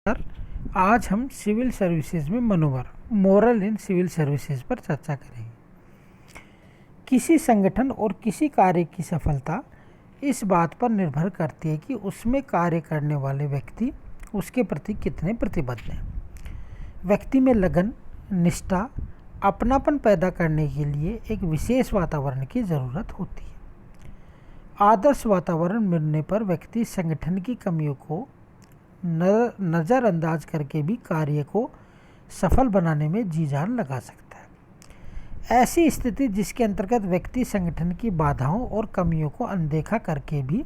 Sir, आज हम civil services में मनोबल मोरल इन सिविल सर्विसेज पर चर्चा करेंगे। किसी संगठन और किसी कार्य की सफलता इस बात पर निर्भर करती है कि उसमें कार्य करने वाले व्यक्ति उसके प्रति कितने प्रतिबद्ध हैं। व्यक्ति में लगन, निष्ठा, अपनापन पैदा करने के लिए एक विशेष वातावरण की ज़रूरत होती है। आदर्श वातावरण मिलने पर व्यक्ति संगठन की कमियों को नज़रअंदाज करके भी कार्य को सफल बनाने में जी जान लगा सकता है। ऐसी स्थिति जिसके अंतर्गत व्यक्ति संगठन की बाधाओं और कमियों को अनदेखा करके भी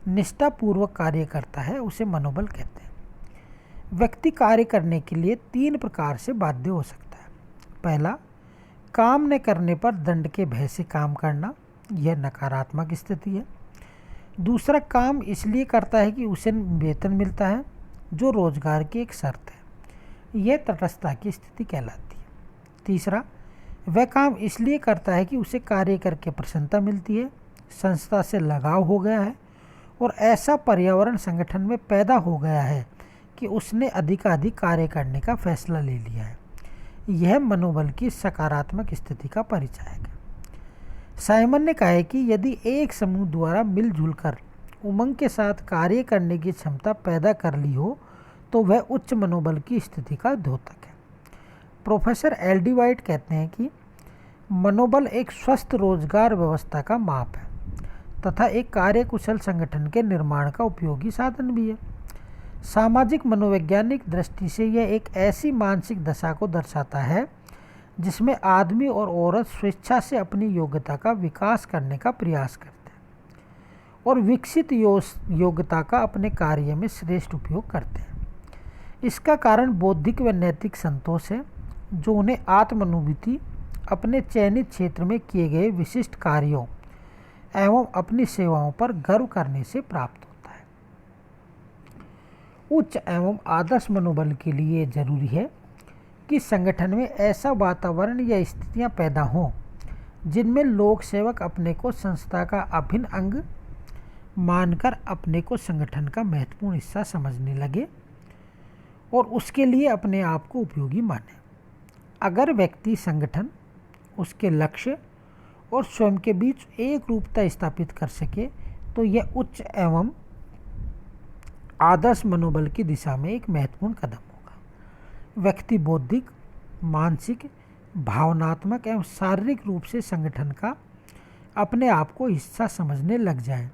निष्ठापूर्वक कार्य करता है, उसे मनोबल कहते हैं। व्यक्ति कार्य करने के लिए 3 प्रकार से बाध्य हो सकता है। पहला, काम न करने पर दंड के भय से काम करना, यह नकारात्मक स्थिति है। दूसरा, काम इसलिए करता है कि उसे वेतन मिलता है, जो रोजगार की एक शर्त है, यह तटस्थता की स्थिति कहलाती है। तीसरा, वह काम इसलिए करता है कि उसे कार्य करके प्रसन्नता मिलती है, संस्था से लगाव हो गया है और ऐसा पर्यावरण संगठन में पैदा हो गया है कि उसने अधिकाधिक कार्य करने का फैसला ले लिया है। यह मनोबल की सकारात्मक स्थिति का परिचायक है। साइमन ने कहा है कि यदि एक समूह द्वारा मिलजुल कर उमंग के साथ कार्य करने की क्षमता पैदा कर ली हो तो वह उच्च मनोबल की स्थिति का द्योतक है। Professor LD. वाइट कहते हैं कि मनोबल एक स्वस्थ रोजगार व्यवस्था का माप है तथा एक कार्यकुशल संगठन के निर्माण का उपयोगी साधन भी है। सामाजिक मनोवैज्ञानिक दृष्टि से यह एक ऐसी मानसिक दशा को दर्शाता है जिसमें आदमी और औरत स्वेच्छा से अपनी योग्यता का विकास करने का प्रयास करते हैं और विकसित योग्यता का अपने कार्य में श्रेष्ठ उपयोग करते हैं। इसका कारण बौद्धिक व नैतिक संतोष है, जो उन्हें आत्मानुभूति, अपने चयनित क्षेत्र में किए गए विशिष्ट कार्यों एवं अपनी सेवाओं पर गर्व करने से प्राप्त होता है। उच्च एवं आदर्श मनोबल के लिए जरूरी है कि संगठन में ऐसा वातावरण या स्थितियां पैदा हों जिनमें लोक सेवक अपने को संस्था का अभिन्न अंग मानकर अपने को संगठन का महत्वपूर्ण हिस्सा समझने लगे और उसके लिए अपने आप को उपयोगी माने। अगर व्यक्ति संगठन, उसके लक्ष्य और स्वयं के बीच एक रूपता स्थापित कर सके तो यह उच्च एवं आदर्श मनोबल की दिशा में एक महत्वपूर्ण कदम होगा। व्यक्ति बौद्धिक, मानसिक, भावनात्मक एवं शारीरिक रूप से संगठन का अपने आप को हिस्सा समझने लग जाए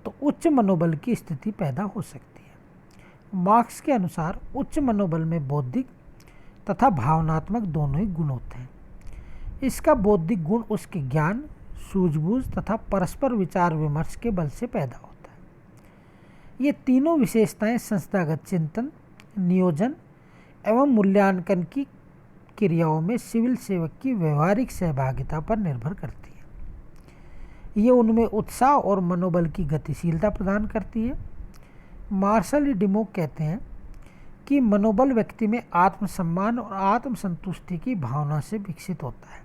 तो उच्च मनोबल की स्थिति पैदा हो सकती है। मार्क्स के अनुसार उच्च मनोबल में बौद्धिक तथा भावनात्मक दोनों ही गुण होते हैं। इसका बौद्धिक गुण उसके ज्ञान, सूझबूझ तथा परस्पर विचार विमर्श के बल से पैदा होता है। ये तीनों विशेषताएं संस्थागत चिंतन, नियोजन एवं मूल्यांकन की क्रियाओं में सिविल सेवक की व्यवहारिक सहभागिता पर निर्भर करती है। ये उनमें उत्साह और मनोबल की गतिशीलता प्रदान करती है। मार्शल ई डिमोक कहते हैं कि मनोबल व्यक्ति में आत्मसम्मान और आत्मसंतुष्टि की भावना से विकसित होता है।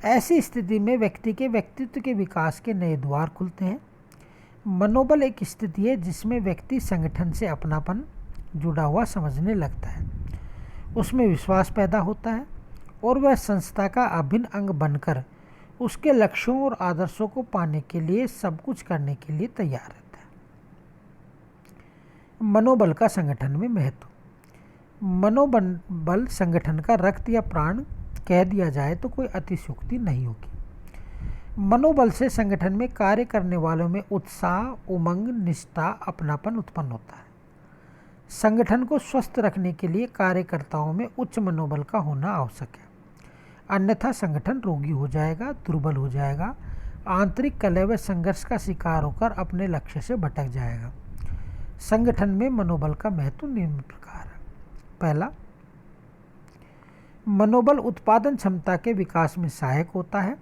ऐसी स्थिति में व्यक्ति के व्यक्तित्व के विकास के नए द्वार खुलते हैं। मनोबल एक स्थिति है जिसमें व्यक्ति संगठन से अपनापन जुड़ा हुआ समझने लगता है, उसमें विश्वास पैदा होता है और वह संस्था का अभिन्न अंग बनकर उसके लक्ष्यों और आदर्शों को पाने के लिए सब कुछ करने के लिए तैयार रहता है। मनोबल का संगठन में महत्व। मनोबल संगठन का रक्त या प्राण कह दिया जाए तो कोई अतिशयोक्ति नहीं होगी। मनोबल से संगठन में कार्य करने वालों में उत्साह, उमंग, निष्ठा, अपनापन उत्पन्न होता है। संगठन को स्वस्थ रखने के लिए कार्यकर्ताओं में उच्च मनोबल का होना आवश्यक है, अन्यथा संगठन रोगी हो जाएगा, दुर्बल हो जाएगा, आंतरिक कलह व संघर्ष का शिकार होकर अपने लक्ष्य से भटक जाएगा। संगठन में मनोबल का महत्व निम्न प्रकार है। पहला, मनोबल उत्पादन क्षमता के विकास में सहायक होता है।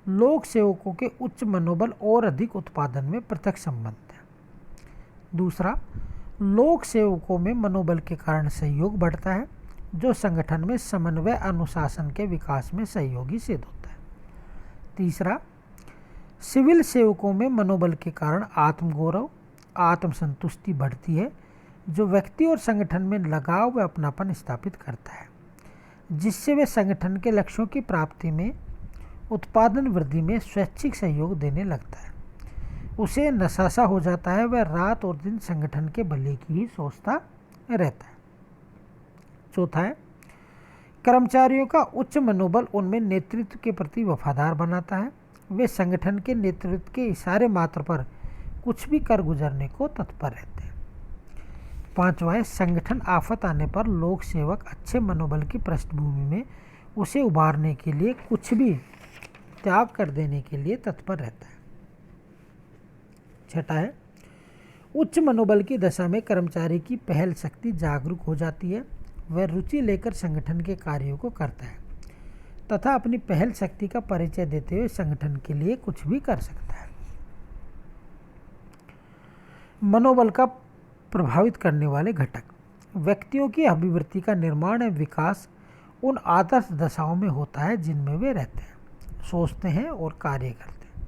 लोक सेवकों के उच्च मनोबल और अधिक उत्पादन में प्रत्यक्ष संबंध है। दूसरा, लोक सेवकों में मनोबल के कारण सहयोग बढ़ता है, जो संगठन में समन्वय अनुशासन के विकास में सहयोगी सिद्ध होता है। तीसरा, सिविल सेवकों में मनोबल के कारण आत्मगौरव, आत्मसंतुष्टि बढ़ती है, जो व्यक्ति और संगठन में लगाव व अपनापन स्थापित करता है, जिससे वे संगठन के लक्ष्यों की प्राप्ति में, उत्पादन वृद्धि में स्वैच्छिक सहयोग देने लगता है। उसे नशासा हो जाता है, वह रात और दिन संगठन के भले की ही सोचता रहता है। चौथा है, कर्मचारियों का उच्च मनोबल उनमें नेतृत्व के प्रति वफादार बनाता है। वे संगठन के नेतृत्व के इशारे मात्र पर कुछ भी कर गुजरने को तत्पर रहते हैं। पांचवा है, संगठन आफत आने पर लोक सेवक अच्छे मनोबल की पृष्ठभूमि में उसे उभारने के लिए कुछ भी त्याग कर देने के लिए तत्पर रहता है। छठा है, उच्च मनोबल की दशा में कर्मचारी की पहल शक्ति जागरूक हो जाती है। वह रुचि लेकर संगठन के कार्यों को करता है तथा अपनी पहल शक्ति का परिचय देते हुए संगठन के लिए कुछ भी कर सकता है। मनोबल का प्रभावित करने वाले घटक। व्यक्तियों की अभिवृत्ति का निर्माण एवं विकास उन आदर्श दशाओं में होता है जिनमें वे रहते हैं, सोचते हैं और कार्य करते हैं।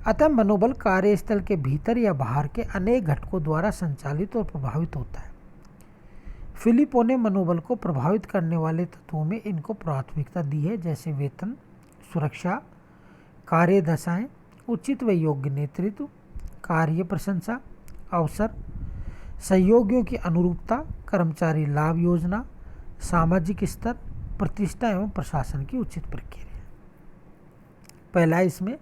अतः मनोबल कार्यस्थल के भीतर या बाहर के अनेक घटकों द्वारा संचालित और प्रभावित होता है। फिलिपो ने मनोबल को प्रभावित करने वाले तत्वों में इनको प्राथमिकता दी है, जैसे वेतन, सुरक्षा, कार्य दशाएं, उचित व योग्य नेतृत्व, कार्य प्रशंसा, अवसर, सहयोगियों की अनुरूपता, कर्मचारी लाभ योजना, सामाजिक स्तर, प्रतिष्ठा एवं प्रशासन की उचित प्रक्रिया। पहला इसमें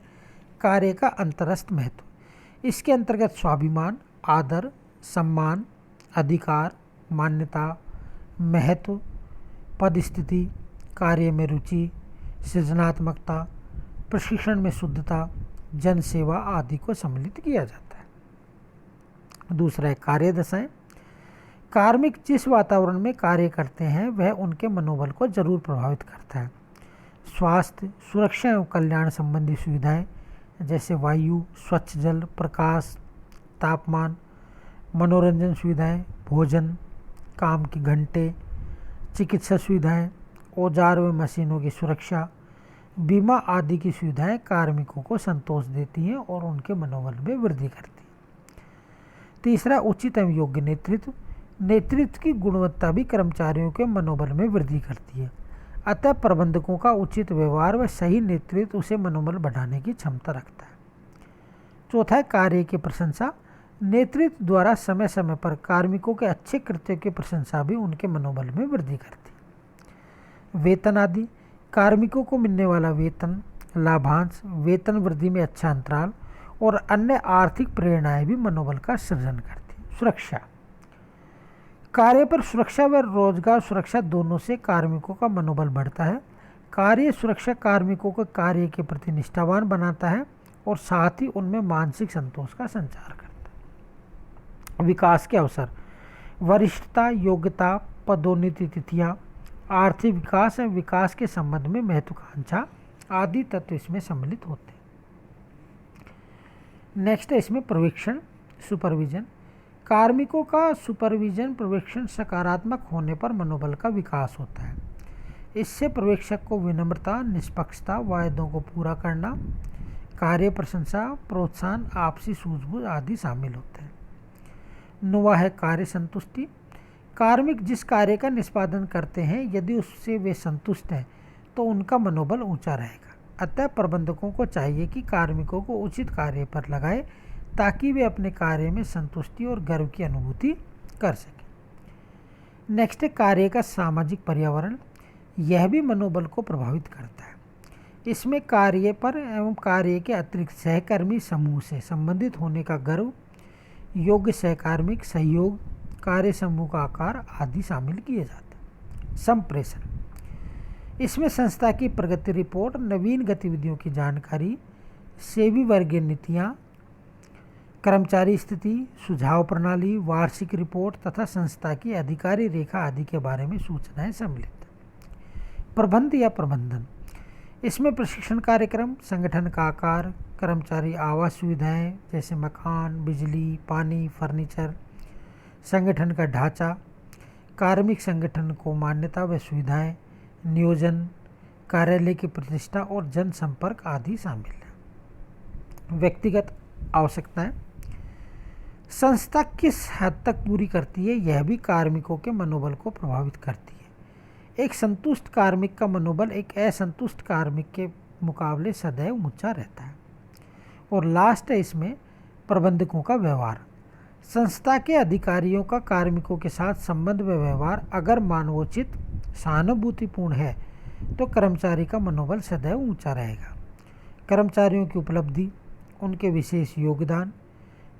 कार्य का अंतरस्थ महत्व। इसके अंतर्गत स्वाभिमान, आदर, सम्मान, अधिकार, मान्यता, महत्व, पद स्थिति, कार्य में रुचि, सृजनात्मकता, प्रशिक्षण में शुद्धता, जन सेवा आदि को सम्मिलित किया जाता है। दूसरा है कार्य दशाएं। कार्मिक जिस वातावरण में कार्य करते हैं वह उनके मनोबल को जरूर प्रभावित करता है। स्वास्थ्य, सुरक्षा एवं कल्याण संबंधी सुविधाएं जैसे वायु, स्वच्छ जल, प्रकाश, तापमान, मनोरंजन सुविधाएं, भोजन, काम के घंटे, चिकित्सा सुविधाएं, औजार व मशीनों की सुरक्षा, बीमा आदि की सुविधाएं कार्मिकों को संतोष देती हैं और उनके मनोबल में वृद्धि करती हैं। तीसरा उचित एवं योग्य नेतृत्व। नेतृत्व की गुणवत्ता भी कर्मचारियों के मनोबल में वृद्धि करती है। अतः प्रबंधकों का उचित व्यवहार व सही नेतृत्व उसे मनोबल बढ़ाने की क्षमता रखता है। चौथा है कार्य की प्रशंसा। नेतृत्व द्वारा समय समय पर कार्मिकों के अच्छे कृत्यों की प्रशंसा भी उनके मनोबल में वृद्धि करती है। वेतन आदि। कार्मिकों को मिलने वाला वेतन, लाभांश, वेतन वृद्धि में अच्छा अंतराल और अन्य आर्थिक प्रेरणाएं भी मनोबल का सृजन करती हैं। सुरक्षा। कार्य पर सुरक्षा व रोजगार सुरक्षा दोनों से कार्मिकों का मनोबल बढ़ता है। कार्य सुरक्षा कार्मिकों को कार्य के प्रति निष्ठावान बनाता है और साथ ही उनमें मानसिक संतोष का संचार करता है। विकास के अवसर। वरिष्ठता, योग्यता, पदोन्नति तिथियां, आर्थिक विकास एवं विकास के संबंध में महत्वाकांक्षा आदि तत्व इसमें सम्मिलित होते हैं। नेक्स्ट है इसमें प्रशिक्षण, सुपरविजन। कार्मिकों का सुपरविजन पर्यवेक्षण सकारात्मक होने पर मनोबल का विकास होता है। इससे पर्यवेक्षक को विनम्रता, निष्पक्षता, वायदों को पूरा करना, कार्य प्रशंसा, प्रोत्साहन, आपसी सूझबूझ आदि शामिल होते हैं। नौवां है कार्य संतुष्टि। कार्मिक जिस कार्य का निष्पादन करते हैं यदि उससे वे संतुष्ट हैं तो उनका मनोबल ऊंचा रहेगा। अतः प्रबंधकों को चाहिए कि कार्मिकों को उचित कार्य पर लगाए ताकि वे अपने कार्य में संतुष्टि और गर्व की अनुभूति कर सकें। नेक्स्ट है कार्य का सामाजिक पर्यावरण। यह भी मनोबल को प्रभावित करता है। इसमें कार्य पर एवं कार्य के अतिरिक्त सहकर्मी समूह से संबंधित होने का गर्व, योग्य सहकार्मिक सहयोग, कार्य समूह का आकार आदि शामिल किए जाते हैं। संप्रेषण। इसमें संस्था की प्रगति रिपोर्ट, नवीन गतिविधियों की जानकारी, सेवी वर्गीय नीतियाँ, कर्मचारी स्थिति, सुझाव प्रणाली, वार्षिक रिपोर्ट तथा संस्था की अधिकारी रेखा आदि के बारे में सूचनाएं सम्मिलित हैं। प्रबंध या प्रबंधन। इसमें प्रशिक्षण कार्यक्रम, संगठन का आकार, कर्मचारी आवास सुविधाएं जैसे मकान, बिजली, पानी, फर्नीचर, संगठन का ढांचा, कार्मिक संगठन को मान्यता व सुविधाएं, नियोजन, कार्यालय की प्रतिष्ठा और जनसंपर्क आदि शामिल हैं। व्यक्तिगत आवश्यकताएं। संस्था किस हद तक पूरी करती है, यह भी कार्मिकों के मनोबल को प्रभावित करती है। एक संतुष्ट कार्मिक का मनोबल एक असंतुष्ट कार्मिक के मुकाबले सदैव ऊंचा रहता है। और लास्ट है इसमें प्रबंधकों का व्यवहार। संस्था के अधिकारियों का कार्मिकों के साथ संबंध व व्यवहार अगर मानवोचित सहानुभूतिपूर्ण है तो कर्मचारी का मनोबल सदैव ऊंचा रहेगा। कर्मचारियों की उपलब्धि, उनके विशेष योगदान,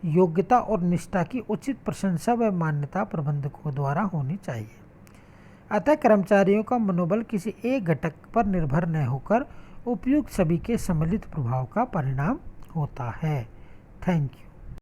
योग्यता और निष्ठा की उचित प्रशंसा व मान्यता प्रबंधकों द्वारा होनी चाहिए। अतः कर्मचारियों का मनोबल किसी एक घटक पर निर्भर न होकर उपयुक्त सभी के सम्मिलित प्रभाव का परिणाम होता है। Thank you.